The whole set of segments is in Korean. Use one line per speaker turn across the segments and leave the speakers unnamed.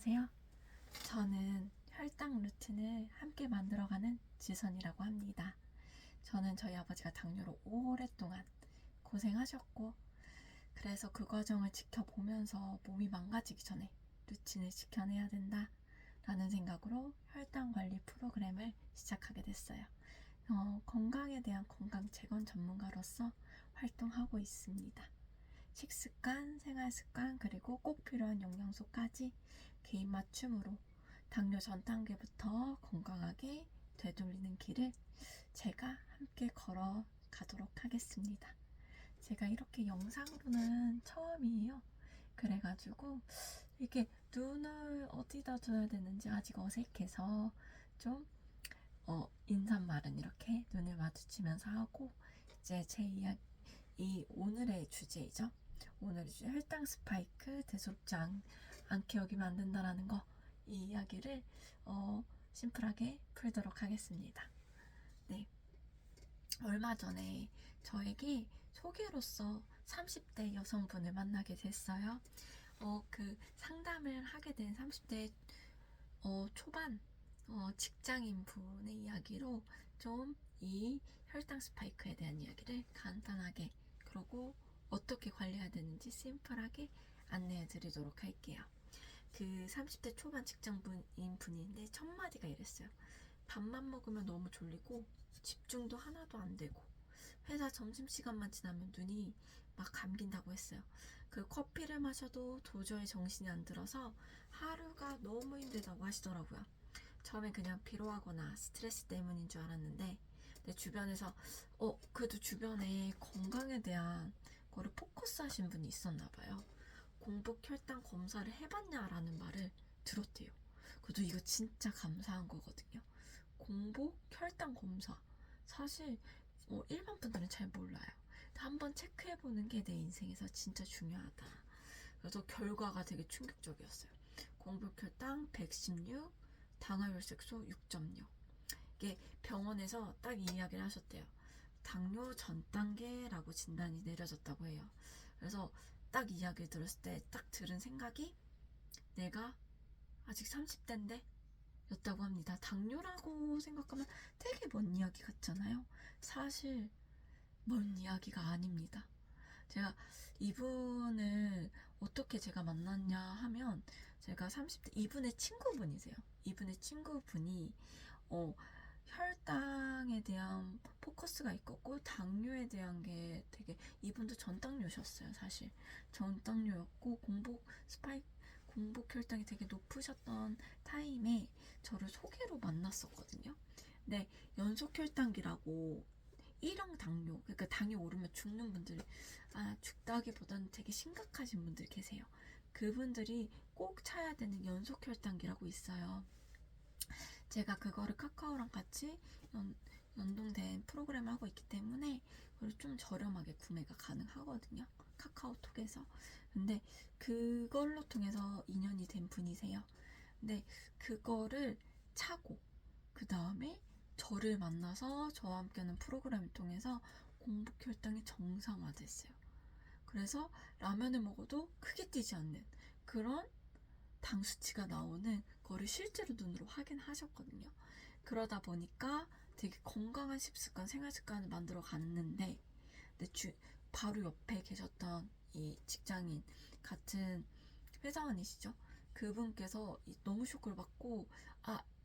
안녕하세요. 저는 혈당 루틴을 함께 만들어가는 지선이라고 합니다. 저는 저희 아버지가 당뇨로 오랫동안 고생하셨고, 그래서 그 과정을 지켜보면서 몸이 망가지기 전에 루틴을 지켜내야 된다 라는 생각으로 혈당 관리 프로그램을 시작하게 됐어요. 건강에 대한 건강 재건 전문가로서 활동하고 있습니다. 식습관, 생활습관, 그리고 꼭 필요한 영양소까지 개인 맞춤으로 당뇨 전 단계부터 건강하게 되돌리는 길을 제가 함께 걸어가도록 하겠습니다. 제가 이렇게 영상으로는 처음이에요. 그래가지고 이렇게 눈을 어디다 둬야 되는지 아직 어색해서 좀 인사말은 이렇게 눈을 마주치면서 하고, 이제 제 이야기, 이 오늘의 주제이죠. 오늘의 주제 혈당 스파이크 대수롭지 않게 여기면 안 된다라는 거, 이 이야기를 심플하게 풀도록 하겠습니다. 네, 얼마 전에 저에게 소개로서 30대 여성분을 만나게 됐어요. 그 상담을 하게 된 30대 초반 직장인 분의 이야기로 좀 이 혈당 스파이크에 대한 이야기를 간단하게, 그리고 어떻게 관리해야 되는지 심플하게 안내해 드리도록 할게요. 그 30대 초반 직장인인 분인데 첫 마디가 이랬어요. 밥만 먹으면 너무 졸리고 집중도 하나도 안 되고 회사 점심시간만 지나면 눈이 막 감긴다고 했어요. 그 커피를 마셔도 도저히 정신이 안 들어서 하루가 너무 힘들다고 하시더라고요. 처음엔 그냥 피로하거나 스트레스 때문인 줄 알았는데, 내 주변에서 그래도 주변에 건강에 대한 거를 포커스 하신 분이 있었나 봐요. 공복 혈당 검사를 해봤냐라는 말을 들었대요. 그래도 이거 진짜 감사한 거거든요. 공복 혈당 검사, 사실 일반 분들은 잘 몰라요. 한번 체크해보는 게 내 인생에서 진짜 중요하다. 그래서 결과가 되게 충격적이었어요. 공복 혈당 116, 당화혈색소 6.0. 이게 병원에서 딱 이 이야기를 하셨대요. 당뇨 전 단계라고 진단이 내려졌다고 해요. 그래서 딱 이야기를 들었을 때 딱 들은 생각이, 내가 아직 30대인데 였다고 합니다. 당뇨라고 생각하면 되게 먼 이야기 같잖아요. 사실 먼 이야기가 아닙니다. 제가 이분을 어떻게 제가 만났냐 하면, 제가 30대 이분의 친구분이세요. 이분의 친구분이 혈당에 대한 포커스가 있었고 당뇨에 대한 게 되게, 이분도 전당뇨셨어요. 사실 전당뇨였고 공복 혈당이 되게 높으셨던 타임에 저를 소개로 만났었거든요. 근데 연속 혈당기라고 1형 당뇨, 그러니까 당이 오르면 죽는 분들, 죽다기보다는 되게 심각하신 분들 계세요. 그분들이 꼭 차야 되는 연속 혈당기라고 있어요. 제가 그거를 카카오랑 같이 연동된 프로그램을 하고 있기 때문에 그걸 좀 저렴하게 구매가 가능하거든요. 카카오톡에서. 근데 그걸로 통해서 인연이 된 분이세요. 근데 그거를 차고 그 다음에 저를 만나서 저와 함께하는 프로그램을 통해서 공복 혈당이 정상화됐어요. 그래서 라면을 먹어도 크게 뛰지 않는 그런 당 수치가 나오는 거를 실제로 눈으로 확인하셨거든요. 그러다 보니까 되게 건강한 식습관, 생활습관을 만들어 갔는데, 바로 옆에 계셨던 이 직장인, 같은 회사원이시죠? 그분께서 너무 쇼크를 받고,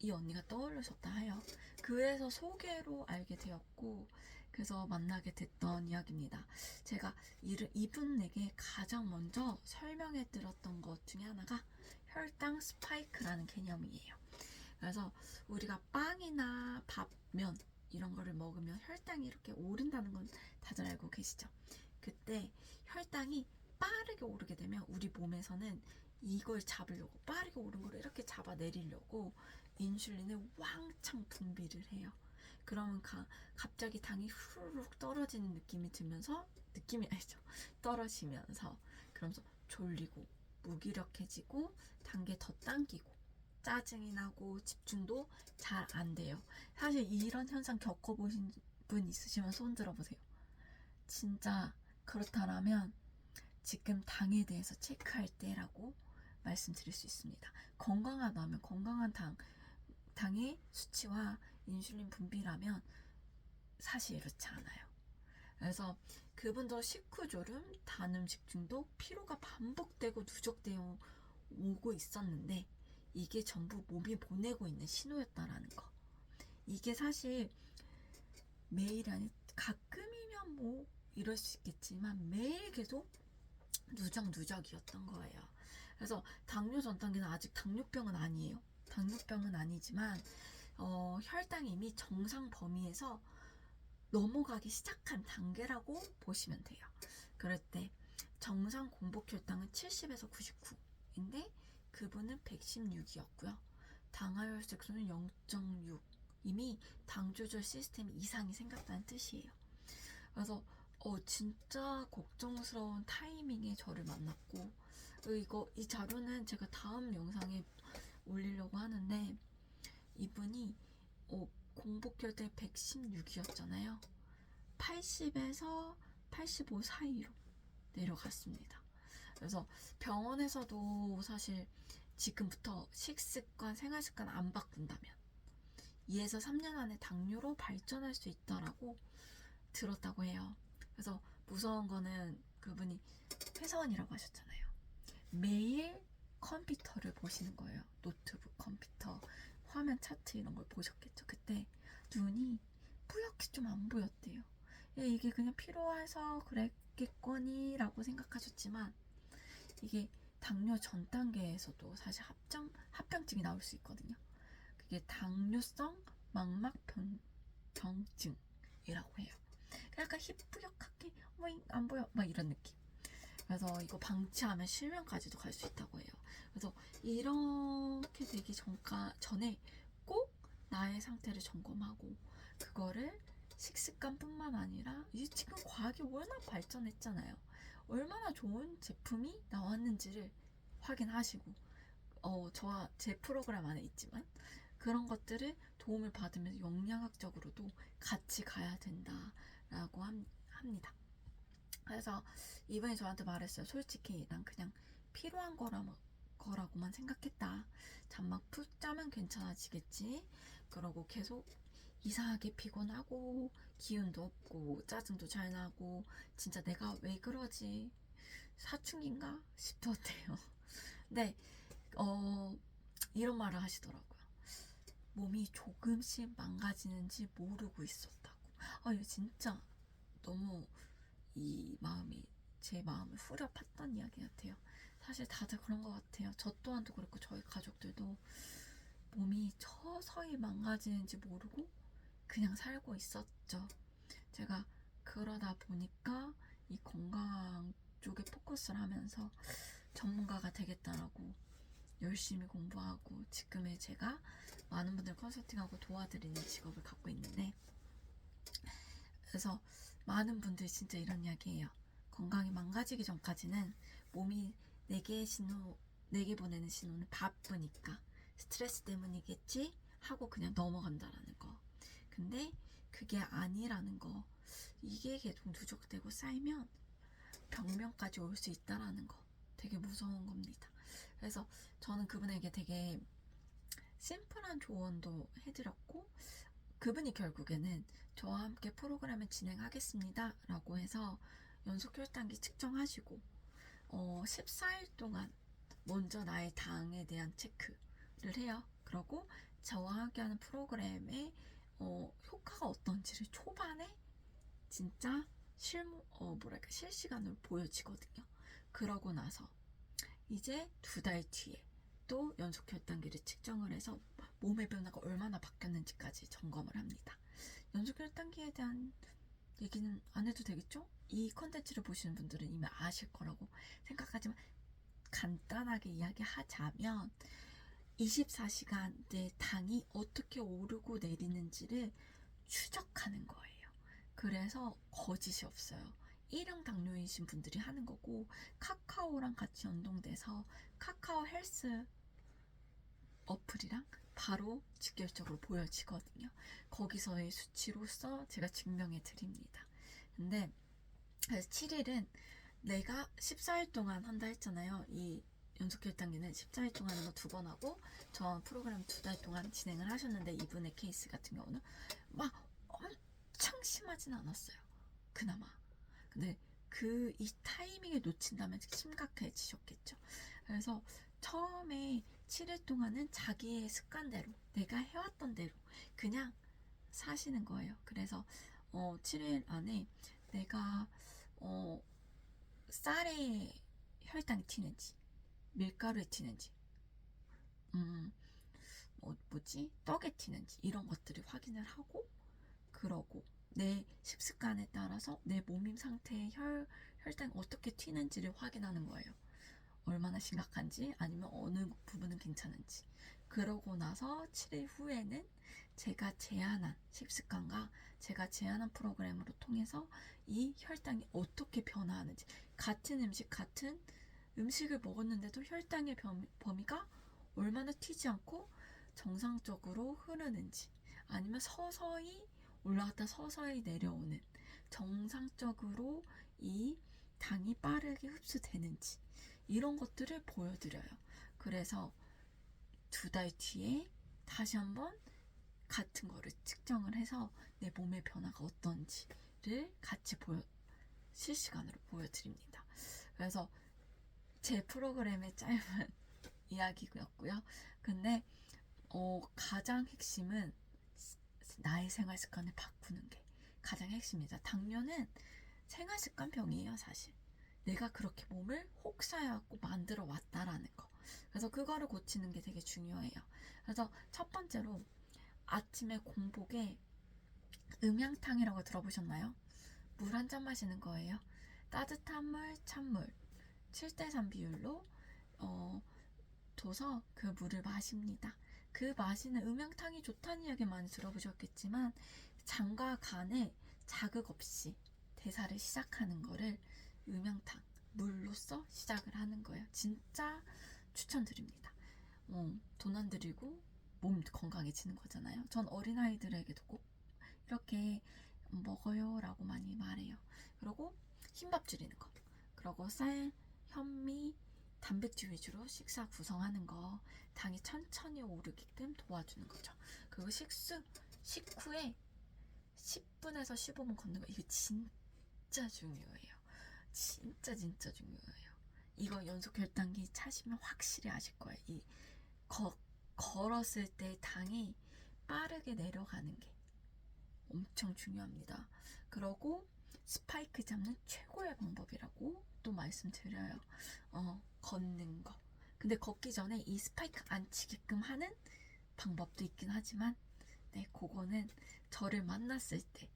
이 언니가 떠올르셨다 해요. 그래서 소개로 알게 되었고, 그래서 만나게 됐던 이야기입니다. 제가 이분에게 가장 먼저 설명해 드렸던 것 중에 하나가 혈당 스파이크라는 개념이에요. 그래서 우리가 빵이나 밥, 면 이런 거를 먹으면 혈당이 이렇게 오른다는 건 다들 알고 계시죠? 그때 혈당이 빠르게 오르게 되면 우리 몸에서는 이걸 잡으려고, 빠르게 오른 거를 이렇게 잡아내리려고 인슐린을 왕창 분비를 해요. 그러면 갑자기 당이 후루룩 떨어지는 느낌이 아니죠. 떨어지면서, 그러면서 졸리고 무기력해지고 단계 더 당기고 짜증이 나고 집중도 잘 안 돼요. 사실 이런 현상 겪어보신 분 있으시면 손 들어보세요. 진짜 그렇다라면 지금 당에 대해서 체크할 때라고 말씀드릴 수 있습니다. 건강하다면 건강한 당의 수치와 인슐린 분비라면 사실 이렇지 않아요. 그래서 그분도 식후조름, 단 음식 중독, 피로가 반복되고 누적되어 오고 있었는데 이게 전부 몸이 보내고 있는 신호였다라는 거. 이게 사실 매일 아니 가끔이면 뭐 이럴 수 있겠지만 매일 계속 누적이었던 거예요. 그래서 당뇨 전 단계는 아직 당뇨병은 아니에요. 당뇨병은 아니지만 혈당이 이미 정상 범위에서 넘어가기 시작한 단계라고 보시면 돼요. 그럴 때 정상 공복 혈당은 70에서 99인데 그분은 116이었고요. 당하혈색소는 0.6. 이미 당 조절 시스템 이상이 생겼다는 뜻이에요. 그래서 진짜 걱정스러운 타이밍에 저를 만났고 이 자료는 제가 다음 영상에 올리려고 하는데 이분이 공복혈당이 116이었잖아요. 80에서 85 사이로 내려갔습니다. 그래서 병원에서도 사실 지금부터 식습관, 생활습관 안 바꾼다면 2에서 3년 안에 당뇨로 발전할 수 있다라고 들었다고 해요. 그래서 무서운 거는 그분이 회사원이라고 하셨잖아요. 매일 컴퓨터를 보시는 거예요. 노트북, 컴퓨터, 화면 차트 이런 걸 보셨겠죠. 그때 눈이 뿌옇게 좀 안 보였대요. 이게 그냥 피로해서 그랬겠거니 라고 생각하셨지만 이게 당뇨 전 단계에서도 사실 합병증이 나올 수 있거든요. 그게 당뇨성 망막병증이라고 해요. 약간 희뿌옇게 안 보여 막 이런 느낌. 그래서 이거 방치하면 실명까지도 갈 수 있다고 해요. 그래서 이렇게 되기 전에 꼭 나의 상태를 점검하고 그거를 식습관뿐만 아니라 지금 과학이 워낙 발전했잖아요. 얼마나 좋은 제품이 나왔는지를 확인하시고 저와 제 프로그램 안에 있지만 그런 것들을 도움을 받으면서 영양학적으로도 같이 가야 된다라고 합니다. 그래서 이분이 저한테 말했어요. 솔직히 난 그냥 필요한 거라고만 생각했다. 잠만 푹 자면 괜찮아지겠지. 그러고 계속 이상하게 피곤하고 기운도 없고 짜증도 잘 나고 진짜 내가 왜 그러지? 사춘기인가 싶었대요. 근데 이런 말을 하시더라고요. 몸이 조금씩 망가지는지 모르고 있었다고. 이거 진짜 너무 제 마음을 후려 팠던 이야기 같아요. 사실 다들 그런 것 같아요. 저 또한도 그렇고 저희 가족들도 몸이 서서히 망가지는지 모르고 그냥 살고 있었죠. 제가 그러다 보니까 이 건강 쪽에 포커스를 하면서 전문가가 되겠다라고 열심히 공부하고 지금의 제가 많은 분들 컨설팅하고 도와드리는 직업을 갖고 있는데 그래서 많은 분들이 진짜 이런 이야기해요. 건강이 망가지기 전까지는 몸이 내게 보내는 신호는 바쁘니까 스트레스 때문이겠지 하고 그냥 넘어간다라는 거. 근데 그게 아니라는 거. 이게 계속 누적되고 쌓이면 병명까지 올 수 있다라는 거. 되게 무서운 겁니다. 그래서 저는 그분에게 되게 심플한 조언도 해드렸고 그분이 결국에는 저와 함께 프로그램을 진행하겠습니다 라고 해서 연속 혈당기 측정하시고 14일 동안 먼저 나의 당에 대한 체크를 해요. 그러고 저와 함께하는 프로그램의 효과가 어떤지를 초반에 진짜 실시간으로 보여지거든요. 그러고 나서 이제 2달 뒤에 또 연속 혈당기를 측정을 해서 몸의 변화가 얼마나 바뀌었는지까지 점검을 합니다. 연속 혈당기에 대한 얘기는 안 해도 되겠죠? 이 컨텐츠를 보시는 분들은 이미 아실 거라고 생각하지만 간단하게 이야기하자면 24시간 내 당이 어떻게 오르고 내리는지를 추적하는 거예요. 그래서 거짓이 없어요. 1형 당뇨이신 분들이 하는 거고 카카오랑 같이 연동돼서 카카오 헬스 어플이랑 바로 직결적으로 보여지거든요. 거기서의 수치로서 제가 증명해 드립니다. 근데 7일은 내가 14일 동안 한다 했잖아요. 이 연속 혈당기는 14일 동안 하는 거 2번 하고 저 프로그램 2달 동안 진행을 하셨는데 이분의 케이스 같은 경우는 막 엄청 심하진 않았어요. 그나마. 근데 이 타이밍에 놓친다면 심각해지셨겠죠. 그래서 처음에 7일 동안은 자기의 습관대로 내가 해왔던 대로 그냥 사시는 거예요. 그래서 7일 안에 내가 쌀에 혈당이 튀는지 밀가루에 튀는지 떡에 튀는지 이런 것들을 확인을 하고 그러고 내 식습관에 따라서 내 몸임 상태의 혈당이 어떻게 튀는지를 확인하는 거예요. 얼마나 심각한지 아니면 어느 부분은 괜찮은지. 그러고 나서 7일 후에는 제가 제안한 식습관과 제가 제안한 프로그램으로 통해서 이 혈당이 어떻게 변화하는지, 같은 음식을 먹었는데도 혈당의 범위가 얼마나 튀지 않고 정상적으로 흐르는지, 아니면 서서히 올라갔다 서서히 내려오는, 정상적으로 이 당이 빠르게 흡수되는지 이런 것들을 보여드려요. 그래서 2달 뒤에 다시 한번 같은 거를 측정을 해서 내 몸의 변화가 어떤지를 같이 실시간으로 보여드립니다. 그래서 제 프로그램의 짧은 이야기였고요. 근데 가장 핵심은 나의 생활 습관을 바꾸는 게 가장 핵심이다. 당뇨는 생활 습관병이에요, 사실. 내가 그렇게 몸을 혹사해갖고 만들어 왔다라는 거. 그래서 그거를 고치는 게 되게 중요해요. 그래서 첫 번째로 아침에 공복에 음양탕이라고 들어보셨나요? 물 한 잔 마시는 거예요. 따뜻한 물, 찬물 7대3 비율로 둬서 그 물을 마십니다. 그 마시는 음양탕이 좋다는 이야기 많이 들어보셨겠지만 장과 간에 자극 없이 대사를 시작하는 거를 음양탕 물로써 시작을 하는 거예요. 진짜 추천드립니다. 돈 안 들이고 몸 건강해지는 거잖아요. 전 어린아이들에게도 꼭 이렇게 먹어요 라고 많이 말해요. 그리고 흰밥 줄이는 거, 그리고 쌀, 현미, 단백질 위주로 식사 구성하는 거, 당이 천천히 오르게끔 도와주는 거죠. 그리고 식후에 10분에서 15분 걷는 거, 이거 진짜 중요해요. 진짜 중요해요. 이거 연속 혈당기 차시면 확실히 아실 거예요. 걸었을 때 당이 빠르게 내려가는 게 엄청 중요합니다. 그리고 스파이크 잡는 최고의 방법이라고 또 말씀드려요. 걷는 거. 근데 걷기 전에 이 스파이크 안 치게끔 하는 방법도 있긴 하지만 그거는 저를 만났을 때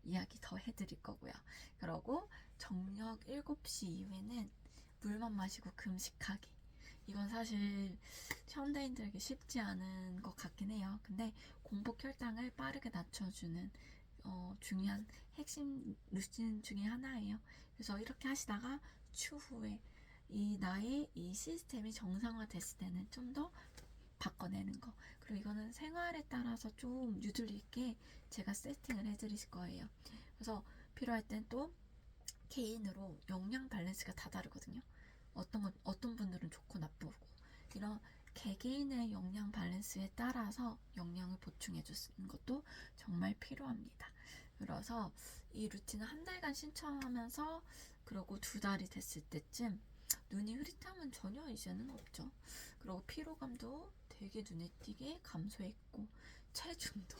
이야기 더 해드릴 거고요. 그리고 저녁 7시 이후에는 물만 마시고 금식하기. 이건 사실 현대인들에게 쉽지 않은 것 같긴 해요. 근데 공복 혈당을 빠르게 낮춰주는 중요한 핵심 루틴 중에 하나예요. 그래서 이렇게 하시다가 추후에 나의 이 시스템이 정상화됐을 때는 좀 더 바꿔내는 거. 그리고 이거는 생활에 따라서 좀 유도리 있게 제가 세팅을 해드릴 거예요. 그래서 필요할 땐 또 개인으로 영양 밸런스가 다 다르거든요. 어떤 분들은 좋고 나쁘고 이런 개개인의 영양 밸런스에 따라서 영양을 보충해 주는 것도 정말 필요합니다. 그래서 이 루틴을 한 달간 신청하면서 그리고 2달이 됐을 때쯤 눈이 흐릿함은 전혀 이제는 없죠. 그리고 피로감도 되게 눈에 띄게 감소했고 체중도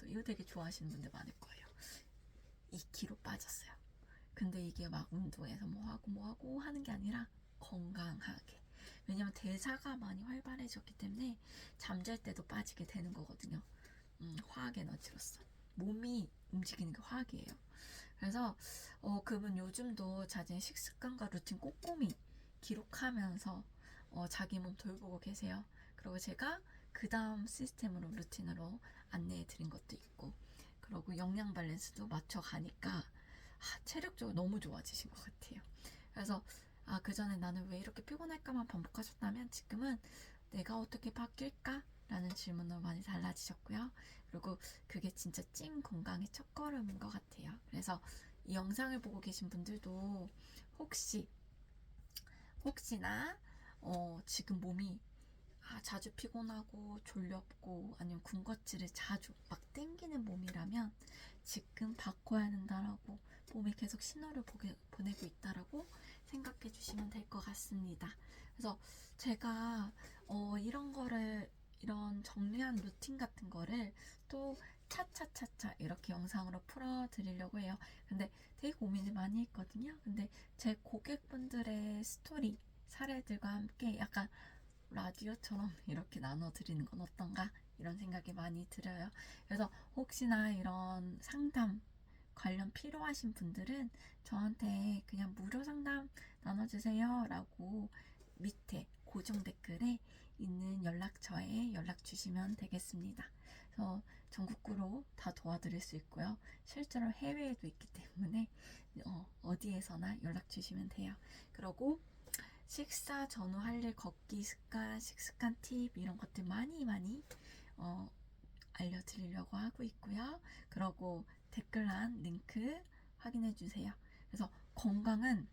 이거 되게 좋아하시는 분들 많을 거예요. 2kg 빠졌어요. 근데 이게 막 운동해서 뭐하고 하는 게 아니라 건강하게. 왜냐면 대사가 많이 활발해졌기 때문에 잠잘 때도 빠지게 되는 거거든요. 화학 에너지로서. 몸이 움직이는 게 화학이에요. 그래서 그분 요즘도 자신의 식습관과 루틴 꼼꼼히 기록하면서 자기 몸 돌보고 계세요. 그리고 제가 그 다음 시스템으로 루틴으로 안내해 드린 것도 있고, 그리고 영양 밸런스도 맞춰가니까 체력적으로 너무 좋아지신 것 같아요. 그래서 그 전에 나는 왜 이렇게 피곤할까만 반복하셨다면 지금은 내가 어떻게 바뀔까? 라는 질문으로 많이 달라지셨고요. 그리고 그게 진짜 찐 건강의 첫걸음인 것 같아요. 그래서 이 영상을 보고 계신 분들도 혹시 혹시나 지금 몸이 자주 피곤하고 졸렵고 아니면 군것질을 자주 막 땡기는 몸이라면 지금 바꿔야 된다라고 몸이 계속 신호를 보내고 있다라고 생각해 주시면 될 것 같습니다. 그래서 제가 이런 정리한 루틴 같은 거를 또 차차차차 이렇게 영상으로 풀어 드리려고 해요. 근데 되게 고민을 많이 했거든요. 근데 제 고객분들의 스토리 사례들과 함께 약간 라디오처럼 이렇게 나눠드리는 건 어떤가 이런 생각이 많이 들어요. 그래서 혹시나 이런 상담 관련 필요하신 분들은 저한테 그냥 무료 상담 나눠주세요 라고 밑에 고정 댓글에 있는 연락처에 연락 주시면 되겠습니다. 그래서 전국구로 다 도와드릴 수 있고요. 실제로 해외에도 있기 때문에 어디에서나 연락 주시면 돼요. 그리고 식사 전후 할 일 걷기 습관, 식습관 팁 이런 것들 많이 알려드리려고 하고 있고요. 그리고 댓글란 링크 확인해 주세요. 그래서 건강은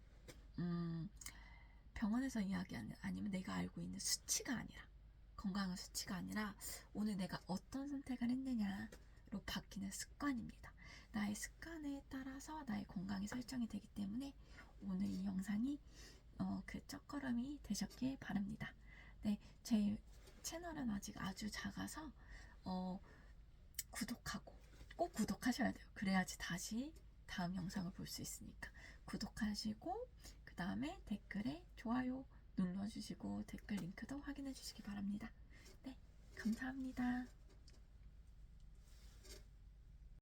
병원에서 이야기하는 아니면 내가 알고 있는 수치가 아니라 건강은 수치가 아니라 오늘 내가 어떤 선택을 했느냐로 바뀌는 습관입니다. 나의 습관에 따라서 나의 건강이 설정이 되기 때문에 오늘 이 영상이 그 첫걸음이 되셨길 바랍니다. 네, 제 채널은 아직 아주 작아서 구독하고 꼭 구독하셔야 돼요. 그래야지 다시 다음 영상을 볼 수 있으니까 구독하시고 그 다음에 댓글에 좋아요 눌러주시고 댓글 링크도 확인해 주시기 바랍니다. 네, 감사합니다.